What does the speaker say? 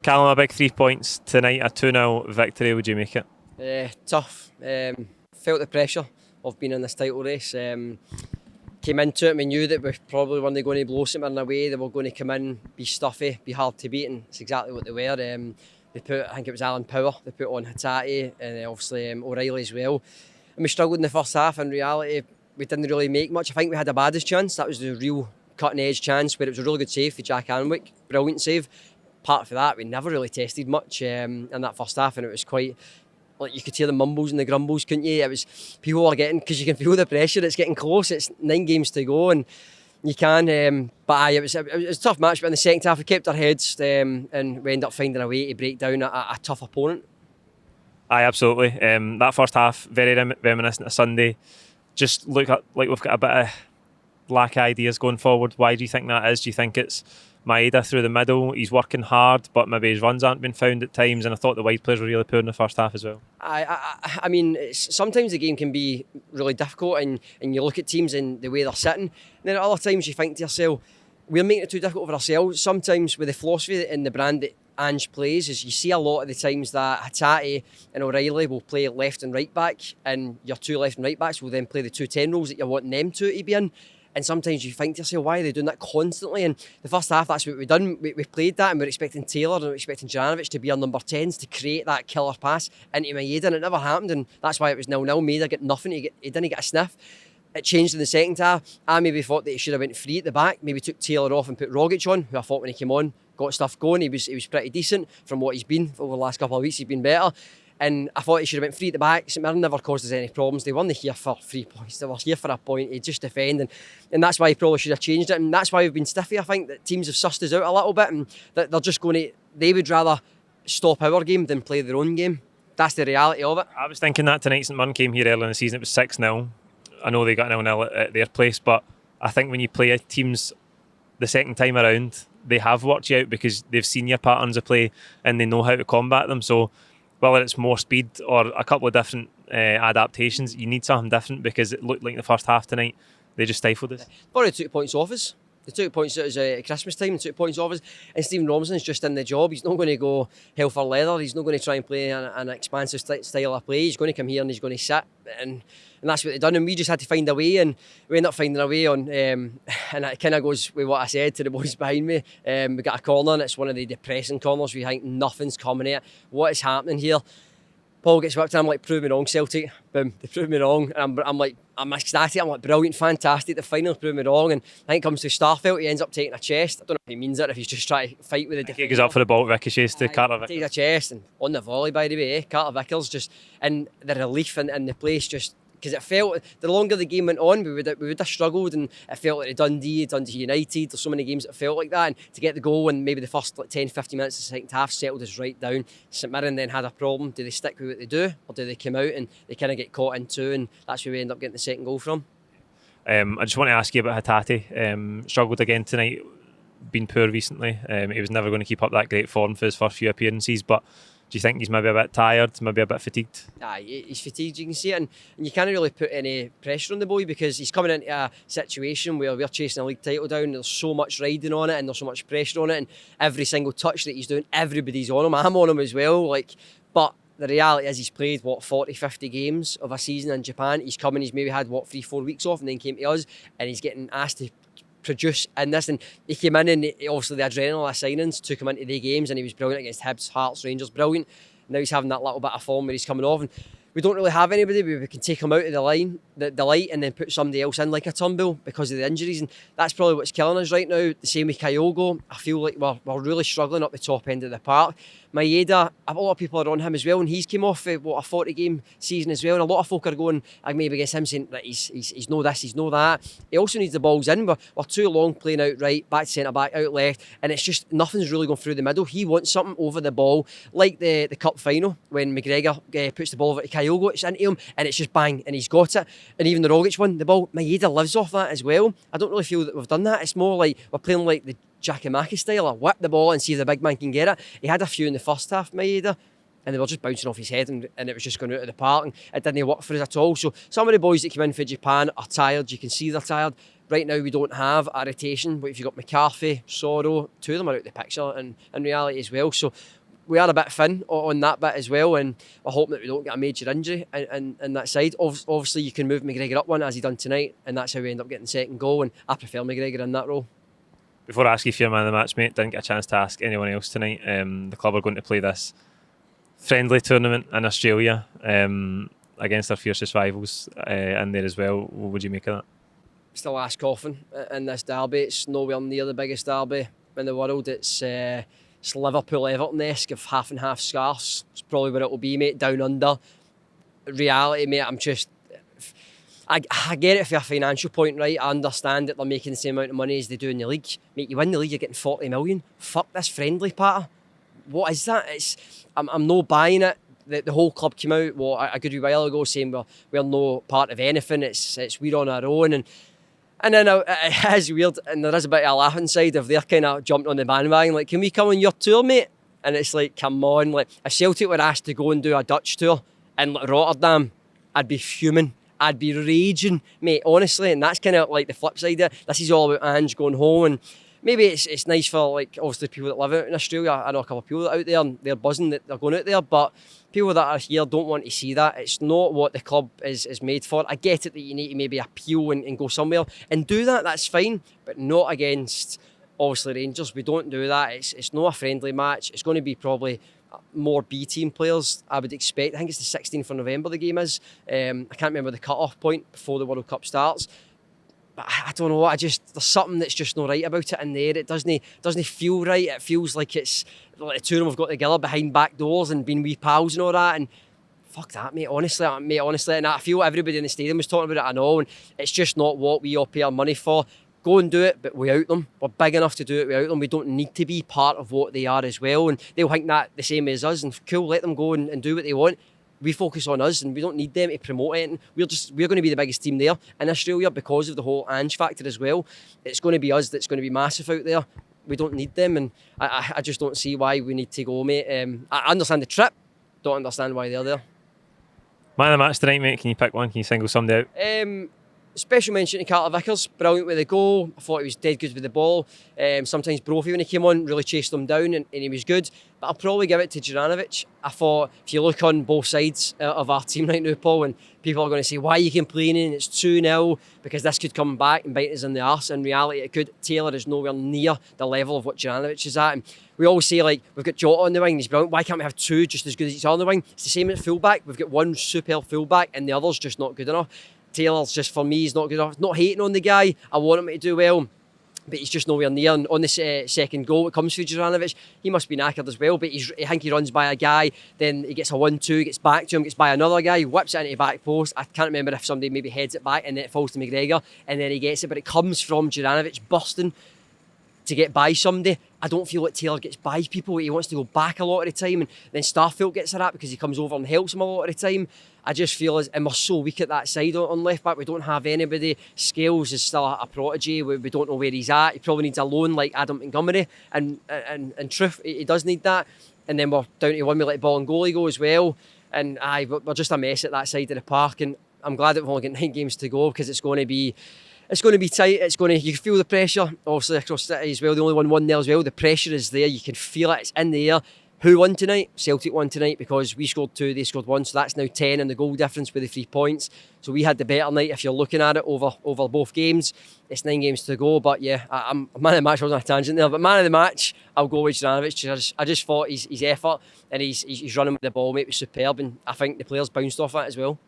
Callum, a big 3 points tonight, a 2-0 victory. Would you make it? Tough. Felt the pressure of being in this title race. Came into it, we knew that we probably weren't going to blow something away. They were going to come in, be stuffy, be hard to beat, and it's exactly what they were. They put, I think it was Alan Power, they put on Hatati, and obviously O'Reilly as well. And we struggled in the first half. In reality, we didn't really make much. I think we had a baddest chance. That was the real cutting edge chance where it was a really good save for Jack Anwick. Brilliant save. Apart from that, we never really tested much in that first half, and it was quite, like, you could hear the mumbles and the grumbles, couldn't you? It was, people were getting, because you can feel the pressure, it's getting close, it's 9 games to go, and you can, but aye, it was a tough match. But in the second half we kept our heads, and we ended up finding a way to break down a tough opponent. Aye, absolutely. That first half, very reminiscent of Sunday. Just look like we've got a bit of lack of ideas going forward. Why do you think that is? Do you think it's Maeda through the middle? He's working hard, but maybe his runs aren't being found at times, and I thought the wide players were really poor in the first half as well. I mean, sometimes the game can be really difficult, and you look at teams and the way they're sitting, and then at other times you think to yourself, we're making it too difficult for ourselves. Sometimes with the philosophy and the brand that Ange plays, is you see a lot of the times that Hatati and O'Reilly will play left and right back, and your two left and right backs will then play the 2-10 roles that you're wanting them to be in. And sometimes you think to yourself, why are they doing that constantly? And the first half, that's what we've done. We played that, and we're expecting Taylor and we're expecting Juranovic to be our number 10s to create that killer pass into Maeda, and it never happened, and that's why it was 0-0. Maeda got nothing, he didn't get a sniff. It changed in the second half. I maybe thought that he should have went free at the back, maybe took Taylor off and put Rogic on, who I thought when he came on, got stuff going. He was pretty decent from what he's been over the last couple of weeks. He's been better. And I thought he should have went free at the back. St Mirren never caused us any problems. They weren't here for 3 points. They were here for a point. He just defend. And that's why he probably should have changed it. And that's why we've been stiffy. I think that teams have sussed us out a little bit, and that they're just going to, they would rather stop our game than play their own game. That's the reality of it. I was thinking that tonight. St Mirren came here early in the season. It was 6-0. I know they got 0-0 at their place, but I think when you play teams the second time around, they have worked you out because they've seen your patterns of play and they know how to combat them. So whether it's more speed or a couple of different adaptations, you need something different, because it looked like the first half tonight they just stifled us. But they took points off us. They took points at Christmas time and took points off us. And Stephen Robinson's just in the job. He's not going to go hell for leather. He's not going to try and play an expansive style of play. He's going to come here and he's going to sit. And that's what they've done. And we just had to find a way. And we ended up finding a way on. And it kind of goes with what I said to the boys behind me. We got a corner, and it's one of the depressing corners. We think nothing's coming at it. What is happening here? Paul gets whipped and I'm like, prove me wrong, Celtic. Boom, they prove me wrong. And I'm like, I'm ecstatic. I'm like, brilliant, fantastic. The finals prove me wrong. And I think it comes to Starfelt, he ends up taking a chest. I don't know if he means it, if he's just trying to fight with the defender. He goes up for the ball, ricochets to Carter Vickers. Takes a chest, and on the volley, by the way, Carter Vickers just, and the relief in the place just, because it felt, the longer the game went on, we would have struggled, and it felt like Dundee United, there's so many games that felt like that, and to get the goal and maybe the first 10-15 minutes of the second half settled us right down. St Mirren then had a problem. Do they stick with what they do, or do they come out and they kind of get caught in two, and that's where we end up getting the second goal from. I just want to ask you about Hatati. Struggled again tonight, been poor recently. He was never going to keep up that great form for his first few appearances, but do you think he's maybe a bit tired, maybe a bit fatigued? He's fatigued, you can see it, and you can't really put any pressure on the boy, because he's coming into a situation where we're chasing a league title down, and there's so much riding on it and there's so much pressure on it, and every single touch that he's doing, everybody's on him. I'm on him as well. But the reality is he's played, 40-50 games of a season in Japan. He's come and he's maybe had, 3-4 weeks off, and then came to us, and he's getting asked to produce in this, and he came in, and obviously the adrenaline of signings took him into the games, and he was brilliant against Hibs, Hearts, Rangers, brilliant. Now he's having that little bit of form where he's coming off, and we don't really have anybody where we can take him out of the line, the light, and then put somebody else in like a Turnbull because of the injuries, and that's probably what's killing us right now. The same with Kyogo. I feel like we're really struggling up the top end of the park. Maeda, a lot of people are on him as well, and he's came off a 40-game season as well, and a lot of folk are going maybe against him, saying that he's no this, he's no that. He also needs the balls in. We're too long playing out right, back to centre back, out left, and it's just nothing's really going through the middle. He wants something over the ball, like the cup final when McGregor puts the ball over to Kyogo, it's into him, and it's just bang, and he's got it. And even the Rogic one, the ball, Maeda lives off that as well. I don't really feel that we've done that. It's more like we're playing like the Giacomacchi style, or whip the ball and see if the big man can get it. He had a few in the first half, Maeda, and they were just bouncing off his head, and it was just going out of the park, and it didn't work for us at all. So some of the boys that came in for Japan are tired. You can see they're tired. right now we don't have a rotation, but if you've got McCarthy, Sorrow, two of them are out of the picture in reality as well. So we are a bit thin on that bit as well, and I hope that we don't get a major injury in that side. Obviously, you can move McGregor up one, as he done tonight, and that's how we end up getting the second goal, and I prefer McGregor in that role. Before I ask you if you're man of the match, mate, didn't get a chance to ask anyone else tonight. The club are going to play this friendly tournament in Australia against their fiercest rivals in there as well. What would you make of that? Still ask Coffin in this derby. It's nowhere near the biggest derby in the world. It's Liverpool Everton-esque of half and half scarves. It's probably where it will be, mate, down under. Reality, mate, I get it for a financial point, right? I understand that they're making the same amount of money as they do in the league. Mate, you win the league, you're getting 40 million. Fuck this friendly patter. What is that? I'm no buying it. The whole club came out a good while ago saying we're no part of anything. It's we're on our own, and then it is weird, and there is a bit of a laughing side if they're kind of jumping on the bandwagon. Like, can we come on your tour, mate? And it's like, come on. Like, if Celtic were asked to go and do a Dutch tour in Rotterdam, I'd be fuming. I'd be raging, mate, honestly. And that's kind of like the flip side of it. This is all about Ange going home, and maybe it's nice for, like, obviously people that live out in Australia. I know a couple of people out there and they're buzzing that they're going out there, but people that are here don't want to see that. It's not what the club is made for. I get it that you need to maybe appeal and go somewhere and do that, that's fine, but not against, obviously, Rangers. We don't do that. It's not a friendly match. It's going to be probably more B-team players, I would expect. I think it's the 16th of November the game is. I can't remember the cut-off point before the World Cup starts. But I don't know, there's something that's just not right about it in there. It doesn't feel right. It feels like it's like the two of them have got together behind back doors and been wee pals and all that, and fuck that, mate, honestly. And I feel everybody in the stadium was talking about it, I know, and it's just not what we all pay our money for. Go and do it, but without them. We're big enough to do it without them. We don't need to be part of what they are as well, and they'll think that the same as us, and cool, let them go and do what they want. We focus on us, and we don't need them to promote anything. We're going to be the biggest team there in Australia because of the whole Ange factor as well. It's going to be us that's going to be massive out there. We don't need them, and I just don't see why we need to go, mate. I understand the trip, don't understand why they're there. Man of the match tonight, mate. Can you pick one? Can you single somebody out? Special mention to Carter Vickers, brilliant with the goal. I thought he was dead good with the ball. Sometimes Brophy, when he came on, really chased him down and he was good. But I'll probably give it to Juranovic. I thought, if you look on both sides of our team right now, Paul, and people are going to say, why are you complaining? It's 2-0, because this could come back and bite us in the arse. In reality, it could. Taylor is nowhere near the level of what Juranovic is at. And we always say, like, we've got Jota on the wing, he's brilliant. Why can't we have two just as good as each other on the wing? It's the same at fullback. We've got one superb fullback and the other's just not good enough. Taylor's just, for me, he's not good enough. Not hating on the guy, I want him to do well, but he's just nowhere near. And on this second goal, it comes through Juranovic. He must be knackered as well, but I think he runs by a guy, then he gets a 1-2, gets back to him, gets by another guy, he whips it into the back post. I can't remember if somebody maybe heads it back and then it falls to McGregor and then he gets it, but it comes from Juranovic busting to get by somebody. I don't feel like Taylor gets by people. He wants to go back a lot of the time, and then Starfield gets her at because he comes over and helps him a lot of the time. I just feel and we're so weak at that side on left back. We don't have anybody. Scales is still a prodigy. We don't know where he's at. He probably needs a loan like Adam Montgomery, and in truth, he does need that. And then we're down to one, we let ball and goalie go as well. And we're just a mess at that side of the park. And I'm glad that we've only got 9 games to go, because it's going to be tight. You can feel the pressure, obviously, across the city as well. The only one there as well. The pressure is there. You can feel it. It's in the air. Who won tonight? Celtic won tonight, because we scored 2, they scored 1. So that's now 10 in the goal difference with the 3 points. So we had the better night if you're looking at it over both games. It's 9 games to go. But yeah, I'm man of the match. I was on a tangent there. But man of the match, I'll go with Juranovic. I just thought his effort and he's running with the ball, mate, was superb. And I think the players bounced off that as well.